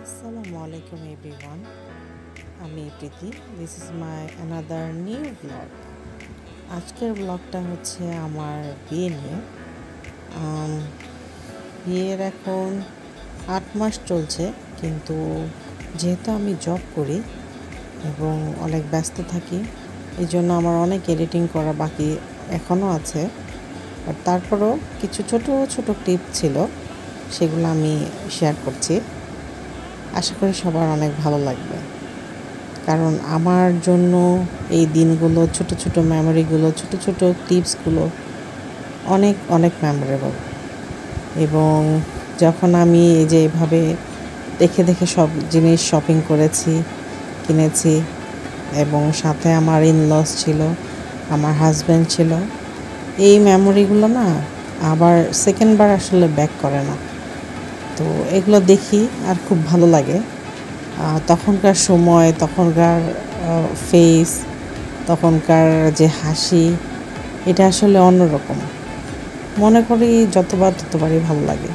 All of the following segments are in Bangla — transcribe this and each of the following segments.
Assalamu alaikum everyone. আমি Preeti. This is my another new blog. আজকের ব্লগটা হচ্ছে আমার বিয়ে নিয়ে। বিয়ের এখন 8 মাস চলছে, কিন্তু যেহেতু আমি জব করি এবং অনেক ব্যস্ত থাকি, এই জন্য আমার অনেক এডিটিং করা বাকি এখনও আছে। আর তারপরও কিছু ছোট ছোট ক্লিপ ছিল, সেগুলো আমি শেয়ার করছি। আশা করি সবার অনেক ভালো লাগবে, কারণ আমার জন্য এই দিনগুলো, ছোট ছোট মেমোরিগুলো, ছোট ছোট ক্লিপসগুলো অনেক অনেক মেমোরেবল। এবং যখন আমি এই যে এভাবে দেখে দেখে সব জিনিস শপিং করেছি, কিনেছি, এবং সাথে আমার ইনলস ছিল, আমার হাজব্যান্ড ছিল, এই মেমোরিগুলো না আবার সেকেন্ডবার আসলে ব্যাক করে না। তো এগুলো দেখি আর খুব ভালো লাগে। তখনকার সময়, তখনকার ফেস, তখনকার যে হাসি, এটা আসলে অন্যরকম। মনে করি যতবার ততবারই ভালো লাগে।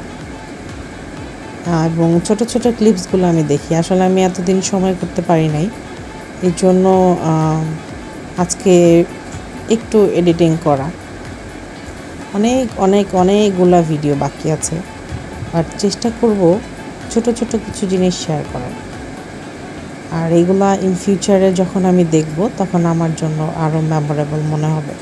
এবং ছোট ছোট ক্লিপসগুলো আমি দেখি। আসলে আমি এতদিন সময় করতে পারি নাই, এই জন্য আজকে একটু এডিটিং করা। অনেক অনেক অনেকগুলা ভিডিও বাকি আছে, আর চেষ্টা করব ছোট ছোট কিছু জিনিস শেয়ার করার। আর এগুলা ইন ফিউচারে যখন আমি দেখব, তখন আমার জন্য আরও মেমোরেবল মনে হবে।